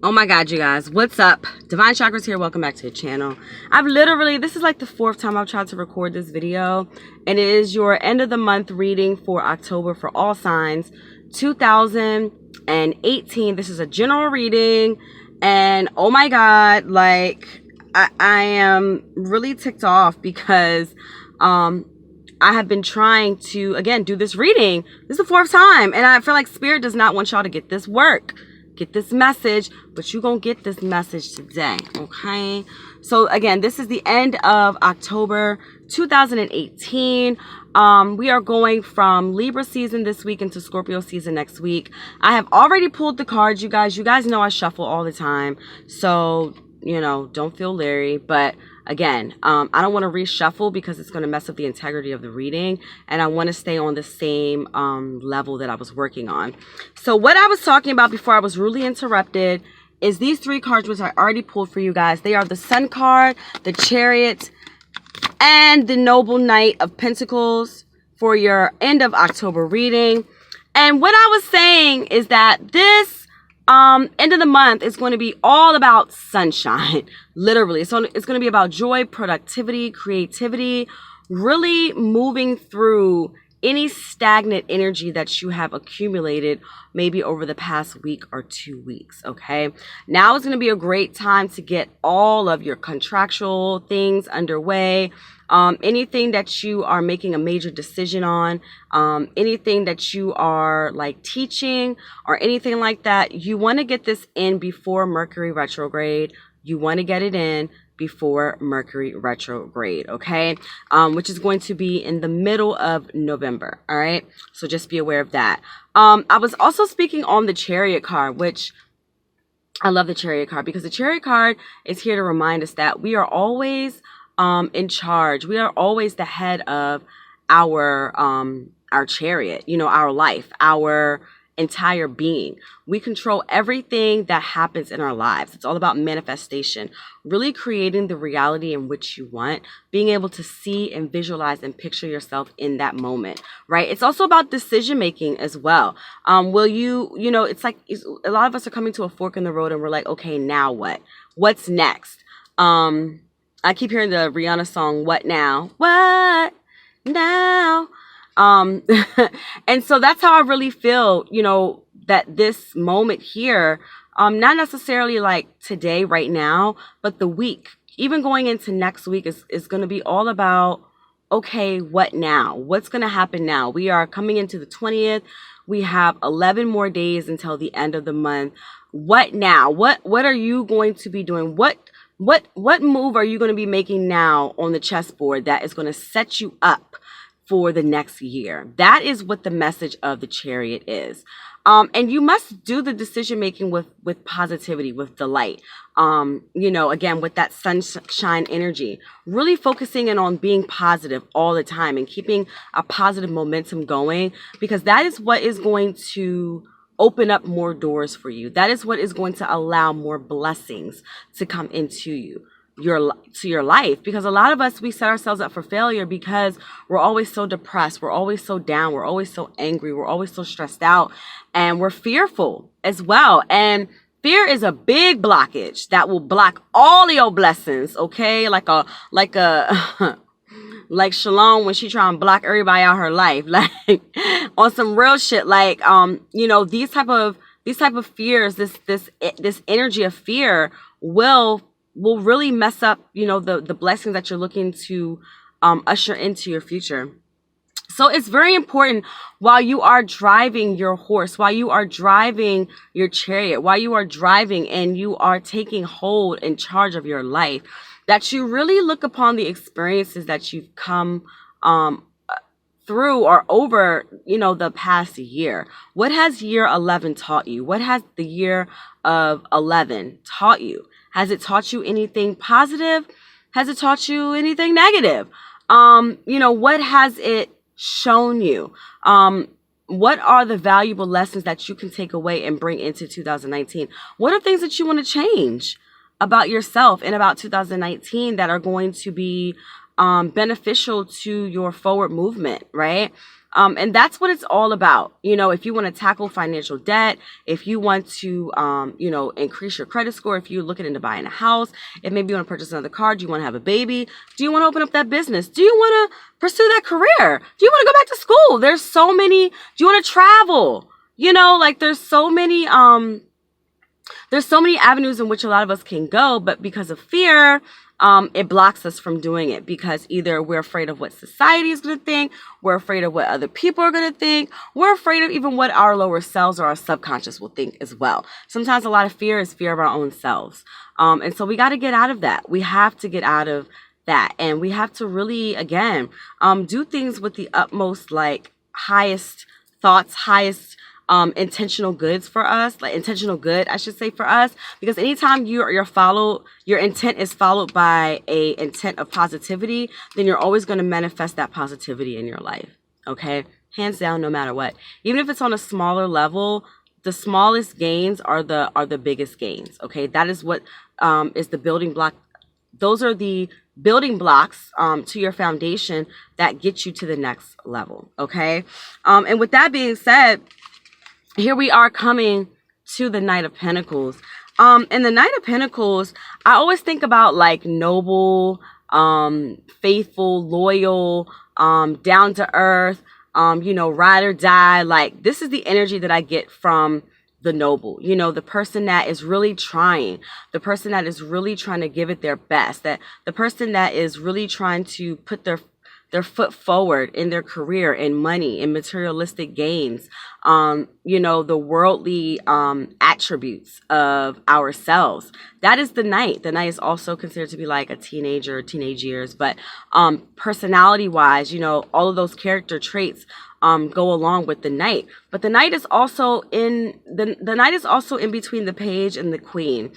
Oh my god, you guys, what's up? Divine Chakras here. Welcome back to the channel. This is like the fourth time I've tried to record this video, and it is your end of the month reading for October for all signs 2018. This is a general reading, and oh my god, like I am really ticked off because I have been trying to again do this reading. This is the fourth time, and I feel like Spirit does not want y'all to get this work. Get this message, but you're gonna get this message today, okay? So again, this is the end of October 2018. We are going from Libra season this week into Scorpio season next week. I have already pulled the cards, you guys. You guys know I shuffle all the time, so you know, don't feel leery. But again, I don't want to reshuffle because it's going to mess up the integrity of the reading, and I want to stay on the same level that I was working on. So what I was talking about before I was rudely interrupted is these three cards which I already pulled for you guys. They are the Sun card, the Chariot, and the Noble Knight of Pentacles for your end of October reading. And what I was saying is that this end of the month is going to be all about sunshine, literally. So it's going to be about joy, productivity, creativity, really moving through any stagnant energy that you have accumulated maybe over the past week or 2 weeks, okay? Now is going to be a great time to get all of your contractual things underway. Anything that you are making a major decision on, anything that you are like teaching or anything like that, you want to get this in before Mercury retrograde. You want to get it in before Mercury retrograde, okay? Which is going to be in the middle of November, all right? So just be aware of that. I was also speaking on the Chariot card, which I love the Chariot card because the Chariot card is here to remind us that we are always in charge. We are always the head of our chariot, you know, our life, our entire being. We control everything that happens in our lives. It's all about manifestation, really creating the reality in which you want, being able to see and visualize and picture yourself in that moment, right? It's also about decision making as well. You know, it's like a lot of us are coming to a fork in the road and we're like, okay, now what? What's next? I keep hearing the Rihanna song, What Now? What Now? And so that's how I really feel, you know, that this moment here, not necessarily like today, right now, but the week, even going into next week is going to be all about, okay, what now? What's going to happen now? We are coming into the 20th. We have 11 more days until the end of the month. What now? What are you going to be doing? What move are you going to be making now on the chessboard that is going to set you up for the next year? That is what the message of the Chariot is. And you must do the decision making with positivity, with delight. You know, again, with that sunshine energy, really focusing in on being positive all the time and keeping a positive momentum going, because that is what is going to open up more doors for you. That is what is going to allow more blessings to come into your life, because a lot of us, we set ourselves up for failure because we're always so depressed, we're always so down, we're always so angry, we're always so stressed out, and we're fearful as well. And fear is a big blockage that will block all of your blessings, okay? Like like Shalom when she try and block everybody out her life, like on some real shit. Like you know, these type of fears, this energy of fear will really mess up, you know, the blessings that you're looking to usher into your future. So it's very important while you are driving your horse, while you are driving your chariot, while you are driving and you are taking hold in charge of your life, that you really look upon the experiences that you've come through or over, you know, the past year. What has year 11 taught you? What has the year of 11 taught you? Has it taught you anything positive? Has it taught you anything negative? You know, what has it shown you? What are the valuable lessons that you can take away and bring into 2019? What are things that you want to change about yourself and about 2019 that are going to be beneficial to your forward movement, right? And that's what it's all about. You know, if you want to tackle financial debt, if you want to, increase your credit score, if you're looking into buying a house, if maybe you want to purchase another car, do you want to have a baby? Do you want to open up that business? Do you want to pursue that career? Do you want to go back to school? There's so many. Do you want to travel? You know, like there's so many avenues in which a lot of us can go, but because of fear, it blocks us from doing it, because either we're afraid of what society is going to think, we're afraid of what other people are going to think, we're afraid of even what our lower selves or our subconscious will think as well. Sometimes a lot of fear is fear of our own selves. And so we got to get out of that. We have to get out of that. And we have to really, again, do things with the utmost, like, highest thoughts, highest intentional goods for us, like intentional good, I should say, for us, because anytime your intent is followed by a intent of positivity, then you're always going to manifest that positivity in your life. Okay, hands down, no matter what. Even if it's on a smaller level, the smallest gains are the biggest gains. Okay, that is what is the building block. Those are the building blocks to your foundation that get you to the next level. Okay, and with that being said, here we are coming to the Knight of Pentacles. And the Knight of Pentacles, I always think about like noble, faithful, loyal, down to earth, ride or die. Like, this is the energy that I get from the noble, the person that is really trying, the person that is really trying to give it their best, that the person that is really trying to put their foot forward in their career, in money, in materialistic gains, the worldly attributes of ourselves. That is the Knight. The Knight is also considered to be like a teenager, teenage years, but personality-wise, all of those character traits go along with the Knight. But the Knight is also in the Knight is also in between the Page and the Queen,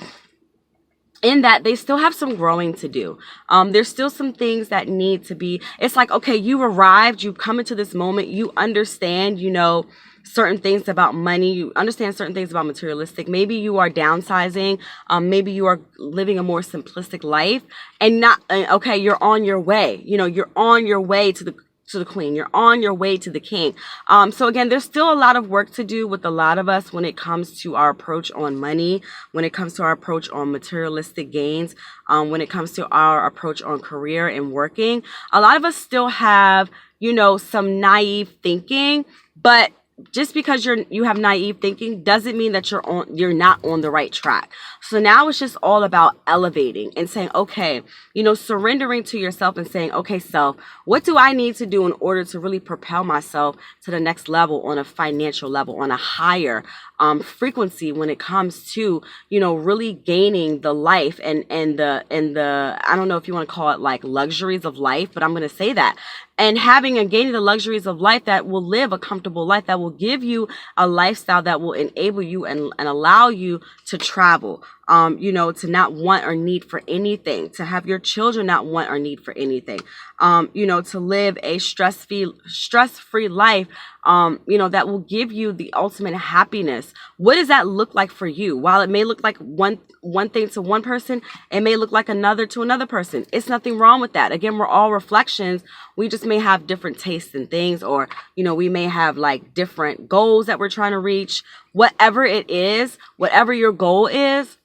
in that they still have some growing to do. There's still some things that need to be, it's like, okay, you arrived, you come into this moment, you understand, certain things about money, you understand certain things about materialistic. Maybe you are downsizing, maybe you are living a more simplistic life, and you're on your way. You're on your way to the Queen. You're on your way to the King. So again, there's still a lot of work to do with a lot of us when it comes to our approach on money, when it comes to our approach on materialistic gains, when it comes to our approach on career and working. A lot of us still have, some naive thinking, but just because you have naive thinking doesn't mean that you're not on the right track. So now it's just all about elevating and saying, okay, surrendering to yourself and saying, okay, self, what do I need to do in order to really propel myself to the next level on a financial level, on a higher frequency when it comes to, really gaining the life and the I don't know if you want to call it like luxuries of life, but I'm going to say that. And having and gaining the luxuries of life that will live a comfortable life, that will give you a lifestyle that will enable you and allow you to travel, to not want or need for anything, to have your children not want or need for anything, to live a stress-free life, that will give you the ultimate happiness. What does that look like for you? While it may look like one thing to one person, it may look like another to another person. It's nothing wrong with that. Again, we're all reflections. We just may have different tastes in things, or, we may have like different goals that we're trying to reach. Whatever it is, whatever your goal is,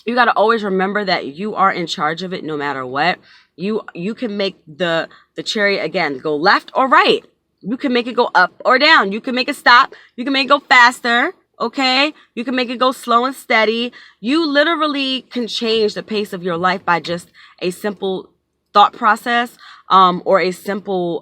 you got to always remember that you are in charge of it no matter what. You can make the chariot, again, go left or right. You can make it go up or down. You can make it stop. You can make it go faster. Okay? You can make it go slow and steady. You literally can change the pace of your life by just a simple thought process, or a simple